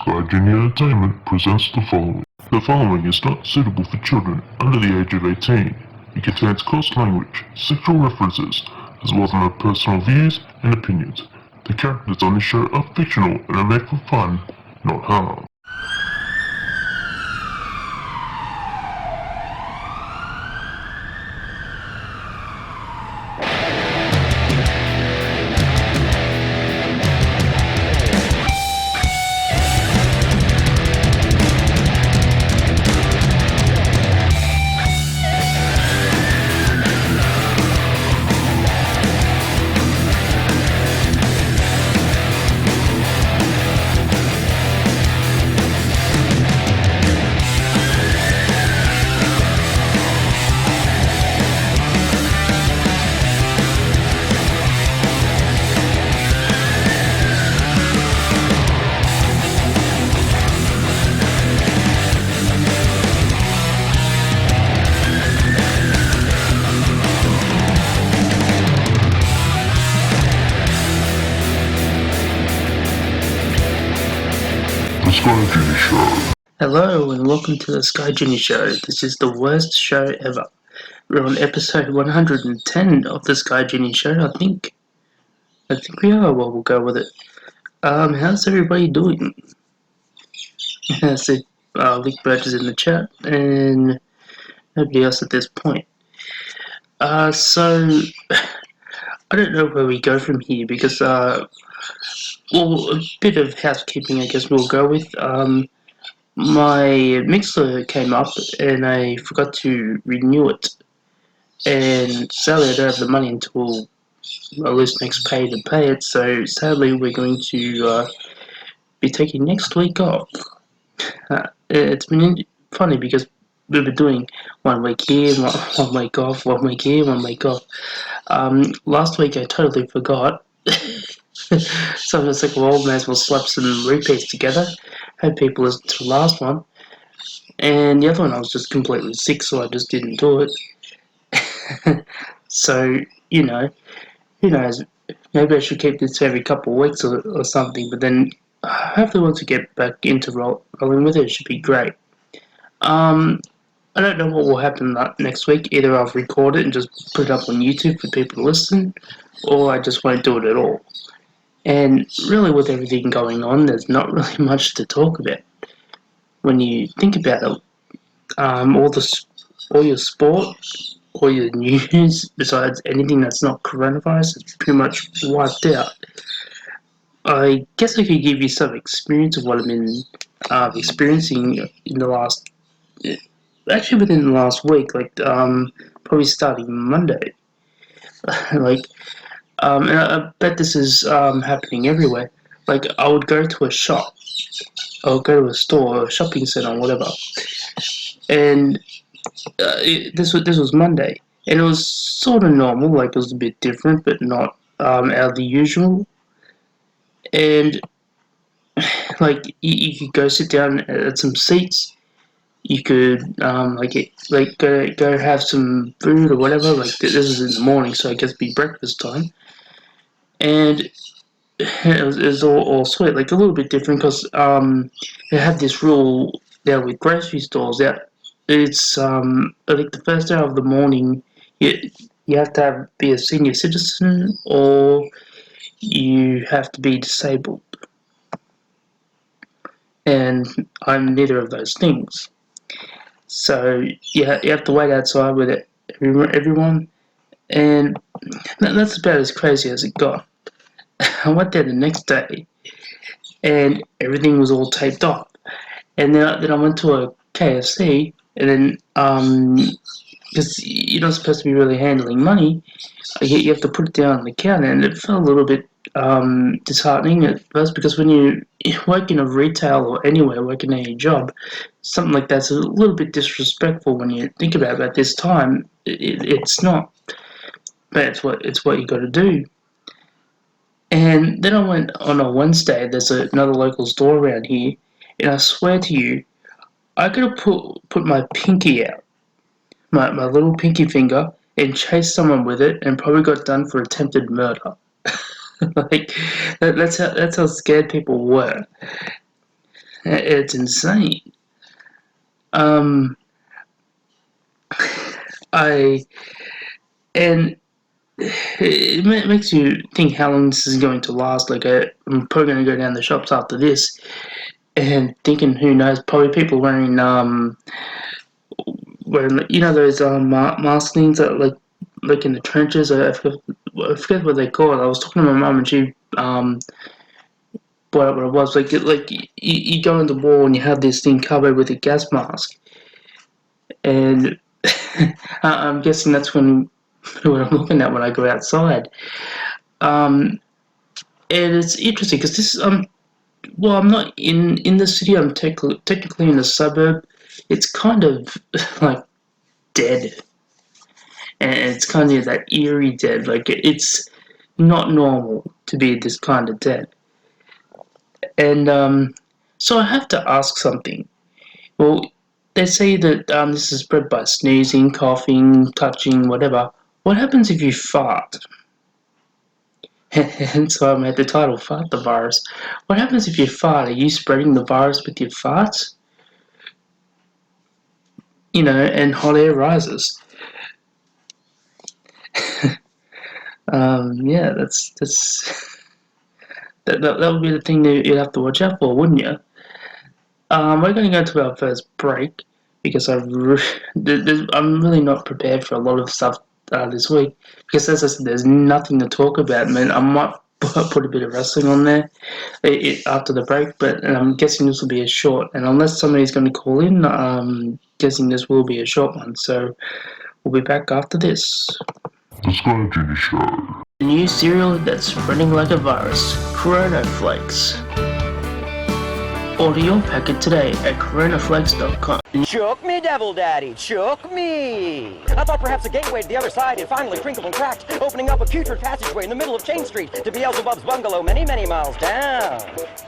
Genie Entertainment presents the following. The following is not suitable for children under the age of 18. It contains coarse language, sexual references, as well as our personal views and opinions. The characters on this show are fictional and are made for fun, not harm. The Sky Genie Show. Hello and welcome to the Sky Genie Show. This is the worst show ever. We're on episode 110 of the Sky Genie Show, I think. We are. Well, we'll go with it. How's everybody doing? I said Lick Birch is in the chat and nobody else at this point. So I don't know where we go from here because a bit of housekeeping I guess we'll go with. My Mixer came up and I forgot to renew it. And sadly, I don't have the money until at least next pay to pay it. So sadly, we're going to be taking next week off. It's been funny because we've been doing 1 week here, one week off, 1 week here, 1 week off. Last week I totally forgot. So I'm just like, well, may as well slap some repeats together. Hope people listen to the last one. And the other one I was just completely sick, so I just didn't do it. So, who knows, maybe I should keep this every couple of weeks or something, but then hopefully once we get back into rolling with it, it should be great. I don't know what will happen next week. Either I'll record it and just put it up on YouTube for people to listen, or I just won't do it at all. And really with everything going on, there's not really much to talk about. When you think about it, all your sport, all your news, besides anything that's not coronavirus, is pretty much wiped out. I guess I could give you some experience of what I've been experiencing in the last, actually within the last week, probably starting Monday. And I bet this is happening everywhere. Like, I would go to a shop, or go to a store, a shopping center, or whatever, and this was Monday, and it was sort of normal, like it was a bit different, but not out of the usual. And like you could go sit down at some seats. You could go have some food or whatever. Like this was in the morning, so I guess it'd be breakfast time. And it was all sweet, like a little bit different because they have this rule there with grocery stores that it's I think the first hour of the morning you have to be a senior citizen or you have to be disabled, and I'm neither of those things. So you have to wait outside with everyone, and that's about as crazy as it got. I went there the next day, and everything was all taped off. And then I went to a KFC, and then because you're not supposed to be really handling money, you have to put it down on the counter, and it felt a little bit disheartening at first because when you work in a retail or anywhere, working at your job, something like that's a little bit disrespectful when you think about it. At this time, it's not, but it's what you got to do. And then I went on a Wednesday. There's another local store around here, and I swear to you, I could have put my pinky out, my little pinky finger, and chased someone with it, and probably got done for attempted murder. Like that's how scared people were. It's insane. Um, I and it makes you think how long this is going to last. Like, I'm probably going to go down the shops after this and thinking, who knows? Probably people wearing those mask things that like in the trenches. I forget what they call it. I was talking to my mum and she brought up what it was. Like you go in the wall and you have this thing covered with a gas mask, and I'm guessing that's what I'm looking at when I go outside. Um, and it's interesting because this well, I'm not in the city. I'm technically in a suburb. It's kind of like dead, and it's kind of that eerie dead. Like it's not normal to be this kind of dead. And so I have to ask something. Well, they say that this is spread by sneezing, coughing, touching, whatever. What happens if you fart? Hence why I made the title, Fart the Virus. What happens if you fart? Are you spreading the virus with your farts? And hot air rises. Yeah, that would be the thing that you'd have to watch out for, wouldn't you? We're going to go to our first break because I'm really not prepared for a lot of stuff this week because, as I said, there's nothing to talk about. Man, I might put a bit of wrestling on there after the break, but I'm guessing this will be a short. And unless somebody's going to call in, I'm guessing this will be a short one. So we'll be back after this. The Sky Genie Show. A new cereal that's spreading like a virus, Corona Flakes. Order your packet today at coronaflakes.com. Choke me, Devil Daddy, choke me! I thought perhaps a gateway to the other side had finally crinkled and cracked, opening up a putrid passageway in the middle of Chain Street to Beelzebub's bungalow many, many miles down.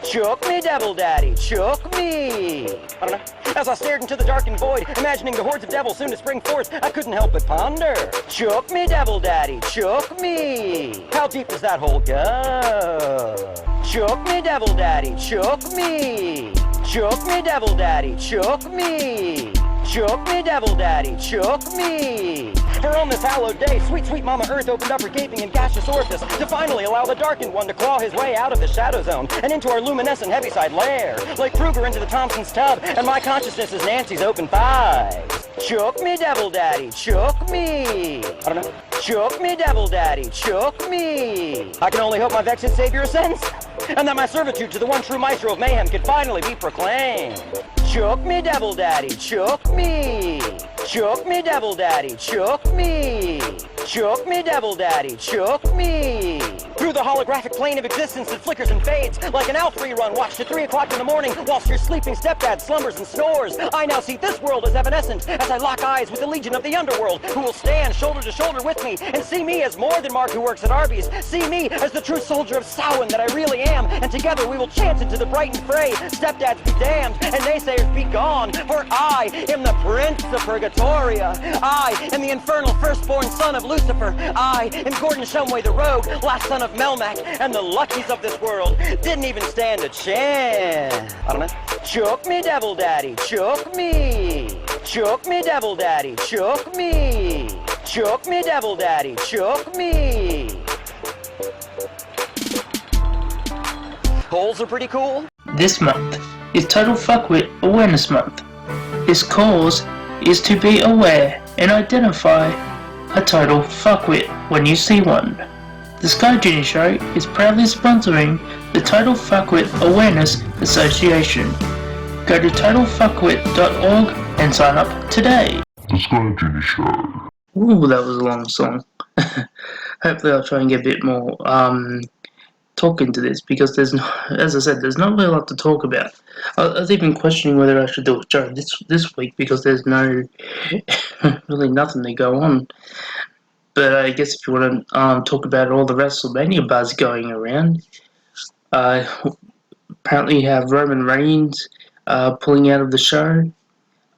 Choke me, Devil Daddy, choke me! I don't know. As I stared into the darkened void, imagining the hordes of devils soon to spring forth, I couldn't help but ponder. Choke me, Devil Daddy, choke me! How deep does that hole go? Choke me, Devil Daddy, choke me! Choke me, Devil Daddy, choke me! Choke me, Devil Daddy, choke me! For on this hallowed day, sweet, sweet Mama Earth opened up her gaping and gaseous orifice to finally allow the darkened one to claw his way out of the shadow zone and into our luminescent heaviside lair. Like Kruger into the Thompson's tub, and my consciousness is Nancy's open thighs. Choke me, Devil Daddy, choke me! I don't know. Choke me, Devil Daddy, choke me! I can only hope my vexed savior ascends, and that my servitude to the one true maestro of mayhem can finally be proclaimed. Choke me, Devil Daddy, choke me! Choke me, Devil Daddy, choke me! Choke me, Devil Daddy, choke me! Through the holographic plane of existence that flickers and fades, like an Alf rerun watched at 3 o'clock in the morning whilst your sleeping stepdad slumbers and snores, I now see this world as evanescent as I lock eyes with the legion of the underworld who will stand shoulder to shoulder with me and see me as more than Mark who works at Arby's, see me as the true soldier of Samhain that I really am, and together we will chant into the brightened fray, stepdads be damned and naysayers be gone, for I am the Prince of Purgatoria, I am the infernal firstborn son of Lucifer, I am Gordon Shumway the Rogue, last son of Melmac, and the luckies of this world didn't even stand a chance. I don't know. Choke me, Devil Daddy, choke me! Choke me, Devil Daddy, choke me! Choke me, Devil Daddy, choke me! Holes are pretty cool. This month is Total Fuckwit Awareness Month. This cause is to be aware and identify a total fuckwit when you see one. The Sky Genie Show is proudly sponsoring the Total Fuckwit Awareness Association. Go to totalfuckwit.org and sign up today. The Sky Genie Show. Ooh, that was a long song. Hopefully I'll try and get a bit more talk into this because there's no, as I said, there's not really a lot to talk about. I was even questioning whether I should do a show this week because there's no really nothing to go on. But I guess if you want to talk about all the WrestleMania buzz going around, apparently you have Roman Reigns pulling out of the show.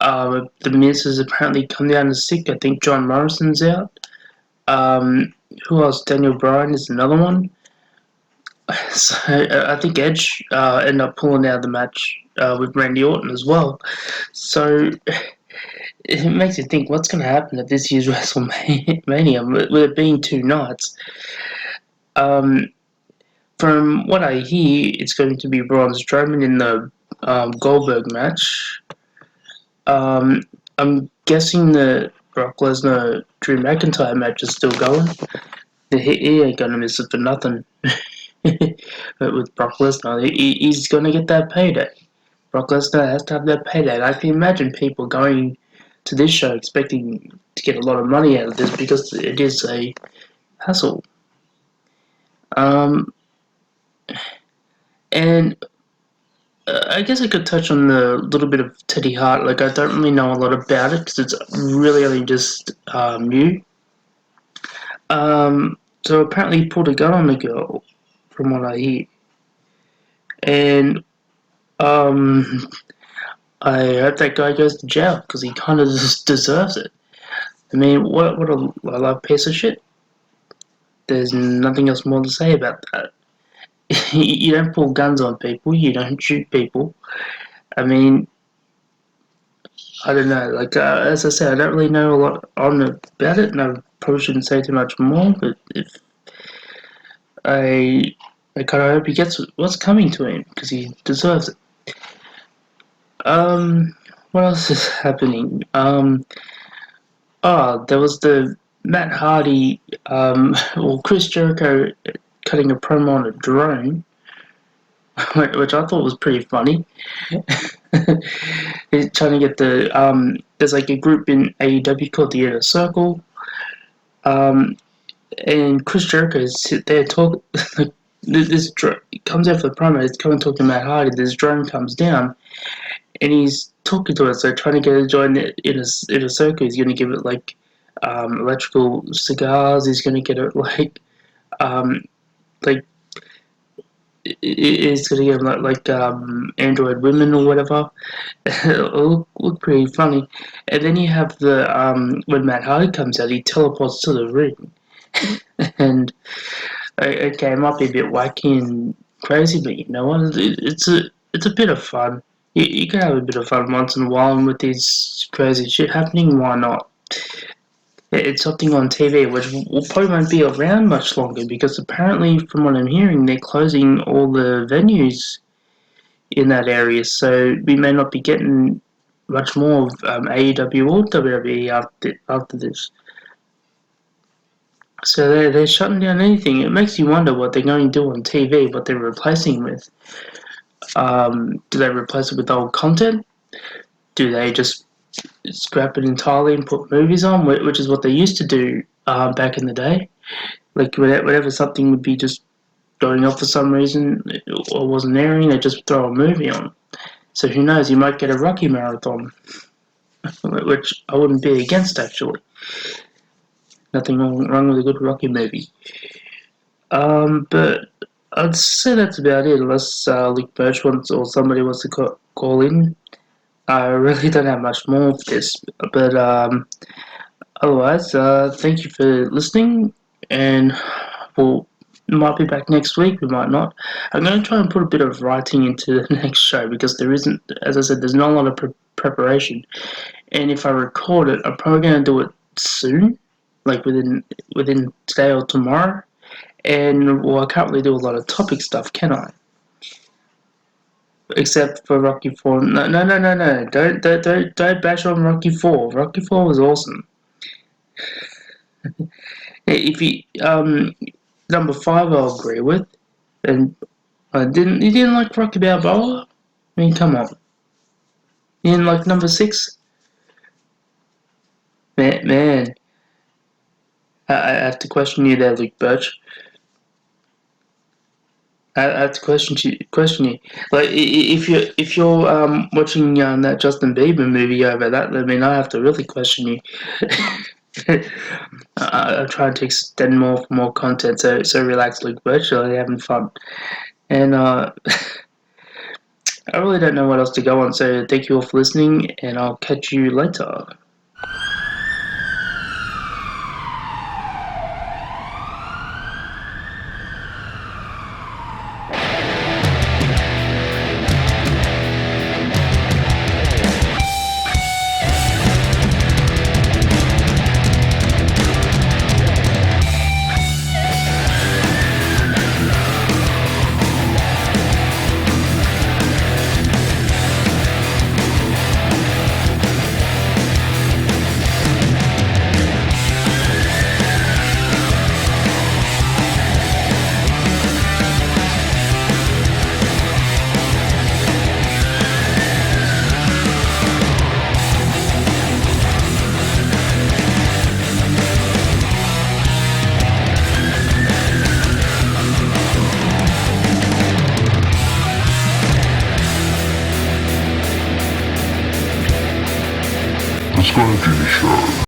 The Miz has apparently come down to sick. I think John Morrison's out. Who else? Daniel Bryan is another one. So I think Edge ended up pulling out of the match with Randy Orton as well. So it makes you think what's going to happen at this year's WrestleMania with it being 2 nights. From what I hear, it's going to be Braun Strowman in the Goldberg match. I'm guessing the Brock Lesnar Drew McIntyre match is still going. He ain't gonna miss it for nothing. But with Brock Lesnar, he's gonna get that payday. Brock Lesnar has to have that payday. And I can imagine people going to this show expecting to get a lot of money out of this because it is a hassle. And I guess I could touch on the little bit of Teddy Hart. Like, I don't really know a lot about it because it's really only just new. So apparently he pulled a gun on the girl, from what I hear. And I hope that guy goes to jail because he kind of just deserves it. I mean, what a piece of shit. There's nothing else more to say about that. You don't pull guns on people. You don't shoot people. I mean, I don't know. Like as I said, I don't really know a lot on about it, and I probably shouldn't say too much more. But if I kind of hope he gets what's coming to him because he deserves it. What else is happening? There was the Matt Hardy, or Chris Jericho cutting a promo on a drone, which I thought was pretty funny. He's trying to get there's like a group in AEW called the Inner Circle, and Chris Jericho is there talking. This comes after the promo. He's coming talking to Matt Hardy. This drone comes down, and he's talking to it. So trying to get it to join in a circle. He's going to give it like electrical cigars. He's going to get it like it's going to get like android women or whatever. It'll look pretty funny. And then you have the when Matt Hardy comes out, he teleports to the ring, and okay, it might be a bit wacky and crazy, but you know what? It's a bit of fun. You can have a bit of fun once in a while, and with this crazy shit happening, why not? It's something on TV which probably won't be around much longer because apparently, from what I'm hearing, they're closing all the venues in that area, so we may not be getting much more of AEW or WWE after this. So they're shutting down anything. It makes you wonder what they're going to do on TV, what they're replacing with. Do they replace it with old content? Do they just scrap it entirely and put movies on, which is what they used to do back in the day? Like whenever something would be just going off for some reason or wasn't airing, they just throw a movie on. So who knows? You might get a Rocky marathon, which I wouldn't be against actually. Nothing wrong with a good Rocky movie. But I'd say that's about it, unless Luke Birch wants or somebody wants to call in. I really don't have much more of this, but otherwise, thank you for listening, and we'll might be back next week, we might not. I'm going to try and put a bit of writing into the next show because there isn't, as I said, there's not a lot of preparation, and if I record it, I'm probably going to do it soon, like within today or tomorrow. And well, I can't really do a lot of topic stuff, can I? Except for Rocky 4. No. Don't bash on Rocky 4. Rocky 4 was awesome. If you number 5, I'll agree with. And you didn't like Rocky Balboa? I mean, come on. You didn't like number 6? Man. I have to question you there, Luke Birch. I have to question you. Like, if you're watching that Justin Bieber movie over that, I mean, I have to really question you. I'm trying to extend more content, so relax, Luke Birch. Really having fun, and I really don't know what else to go on. So thank you all for listening, and I'll catch you later. Genie Show.